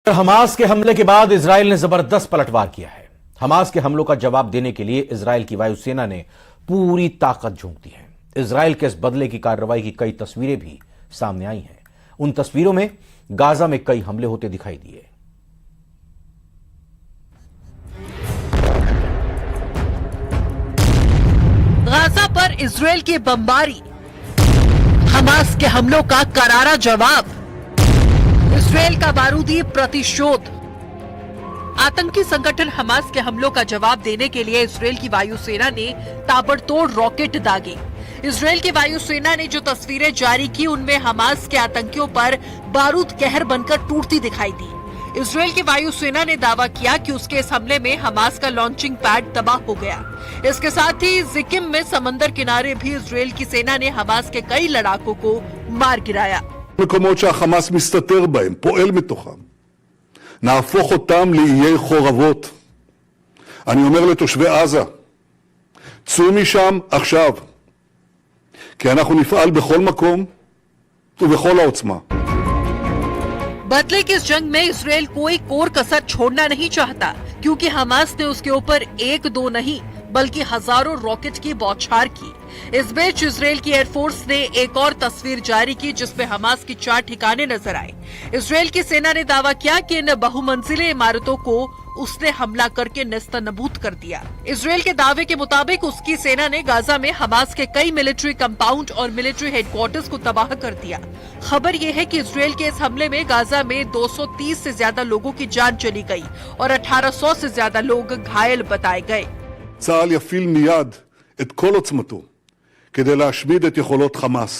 Hamas के हमले के बाद इजराइल ने जबरदस्त पलटवार किया है। हमास के हमलों का जवाब देने के लिए इजराइल की वायुसेना ने पूरी ताकत झोंक दी है। इजराइल के इस बदले की कार्रवाई की कई तस्वीरें भी सामने आई हैं। उन तस्वीरों में गाजा में कई हमले होते दिखाई दिए। गाजा पर इजराइल की बमबारी, हमास के हमलों का करारा जवाब, इजराइल का बारूदी प्रतिशोध। आतंकी संगठन हमास के हमलों का जवाब देने के लिए इजराइल की वायुसेना ने ताबड़तोड़ रॉकेट दागे। इजराइल की वायुसेना ने जो तस्वीरें जारी की उनमें हमास के आतंकियों पर बारूद कहर बनकर टूटती दिखाई दी। इजराइल की वायुसेना ने दावा किया कि उसके इस हमले में हमास का लॉन्चिंग पैड तबाह हो गया। इसके साथ ही जिकिम में समंदर किनारे भी इजराइल की सेना ने हमास के कई लड़ाकों को मार गिराया। מקומות שהחמאס מסתתר בהם, פועל מתוכם. נהפוך אותם לאיי חורבות. אני אומר לתושבי עזה, צאו משם עכשיו, כי אנחנו נפעל בכל מקום ובכל העוצמה. बदले की इस जंग में इजराइल कोई कोर कसर छोड़ना नहीं चाहता, क्योंकि हमास ने उसके ऊपर एक दो नहीं बल्कि हजारों रॉकेट की बौछार की। इस बीच इजराइल की एयरफोर्स ने एक और तस्वीर जारी की जिसमें हमास की 4 ठिकाने नजर आए। इजराइल की सेना ने दावा किया कि इन बहुमंजिले इमारतों को उसने हमला करके नेस्तनाबूद कर दिया। इजराइल के दावे के मुताबिक उसकी सेना ने गाजा में हमास के कई मिलिट्री कंपाउंड और मिलिट्री हेडक्वार्टर्स को तबाह कर दिया। खबर यह है कि इजराइल के इस हमले में गाजा में 230 से ज्यादा लोगों की जान चली गई और 1800 से ज्यादा लोग घायल बताए गए। צה"ל יפעיל מיד את כל עוצמתו כדי להשמיד את יכולות חמאס.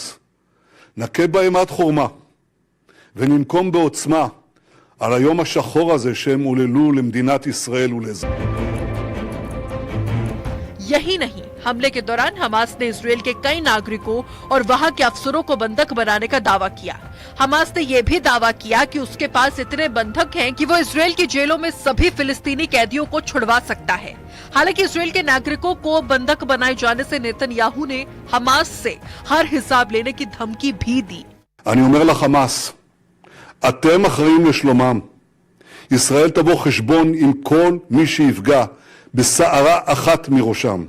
נכה בהם עד חורמה וננקום בעוצמה על היום השחור הזה שהם עוללו למדינת ישראל ולאזרחיה. यही नहीं, हमले के दौरान हमास ने इजराइल के कई नागरिकों और वहां के अफसरों को बंधक बनाने का दावा किया। हमास ने यह भी दावा किया कि उसके पास इतने बंधक हैं कि वो इजराइल की जेलों में सभी फिलिस्तीनी कैदियों को छुड़वा सकता है। हालांकि इजराइल के नागरिकों को बंधक बनाए जाने से नेतन्याहू ने हमास से हर हिसाब लेने की धमकी भी दी। אני אומר לחמאס, אתם אחראים לשלומם. ישראל תבוא חשבון עם כל מי שיפגע בסערה אחת מראשם.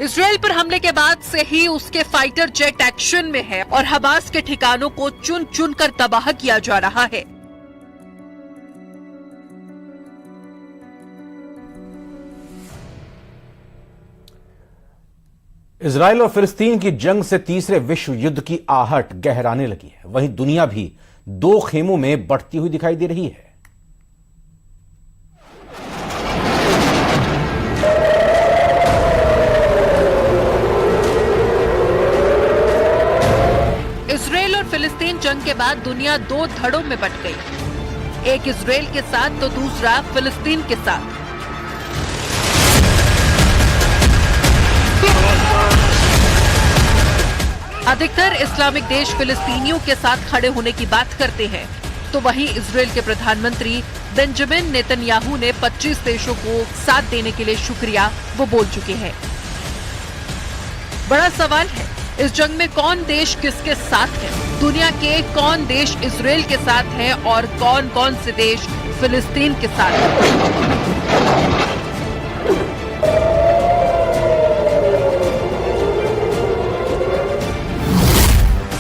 इजराइल पर हमले के बाद से ही उसके फाइटर जेट एक्शन में है और हमास के ठिकानों को चुन चुन कर तबाह किया जा रहा है। इजराइल और फिलिस्तीन की जंग से तीसरे विश्व युद्ध की आहट गहराने लगी है। वहीं दुनिया भी 2 खेमों में बढ़ती हुई दिखाई दे रही है। इजराइल और फिलिस्तीन जंग के बाद दुनिया 2 धड़ों में बंट गई, एक इजराइल के साथ तो दूसरा फिलिस्तीन के साथ। अधिकतर इस्लामिक देश फिलिस्तीनियों के साथ खड़े होने की बात करते हैं, तो वहीं इजराइल के प्रधानमंत्री बेंजामिन नेतन्याहू ने 25 देशों को साथ देने के लिए शुक्रिया वो बोल चुके हैं। बड़ा सवाल है, इस जंग में कौन देश किसके साथ है? दुनिया के कौन देश इजराइल के साथ हैं और कौन कौन से देश फिलिस्तीन के साथ हैं?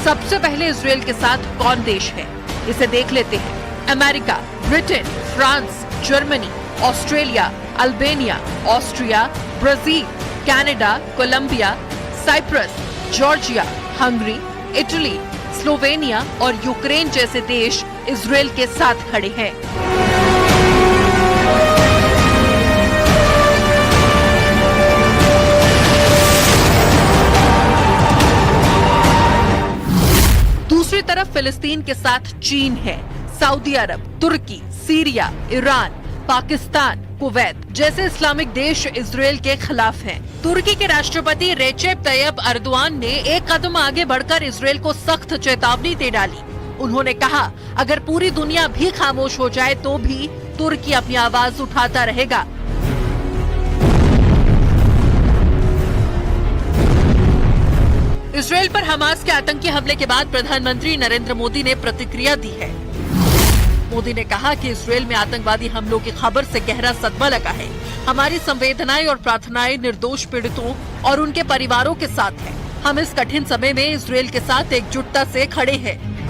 सबसे पहले इजराइल के साथ कौन देश है, इसे देख लेते हैं। America, Britain, France, Germany, Australia, Albania, Austria, Brazil, Canada, Colombia, Cyprus, Georgia, Hungary, Italy, Slovenia और यूक्रेन जैसे देश इजराइल के साथ खड़े हैं। दूसरी तरफ फिलिस्तीन के साथ चीन है, सऊदी अरब, तुर्की, सीरिया, ईरान, पाकिस्तान, कुवैत जैसे इस्लामिक देश इजराइल के खिलाफ हैं। तुर्की के राष्ट्रपति रेचेप तैयब अर्दोआन ने एक कदम आगे बढ़कर इजराइल को सख्त चेतावनी दे डाली। उन्होंने कहा, अगर पूरी दुनिया भी खामोश हो जाए तो भी तुर्की अपनी आवाज उठाता रहेगा। इजराइल पर हमास के आतंकी हमले के बाद प्रधानमंत्री नरेंद्र मोदी ने प्रतिक्रिया दी है। मोदी ने कहा कि इसराइल में आतंकवादी हमलों की खबर से गहरा सदमा लगा है। हमारी संवेदनाएं और प्रार्थनाएं निर्दोष पीड़ितों और उनके परिवारों के साथ है। हम इस कठिन समय में इसराइल के साथ एकजुटता से खड़े हैं।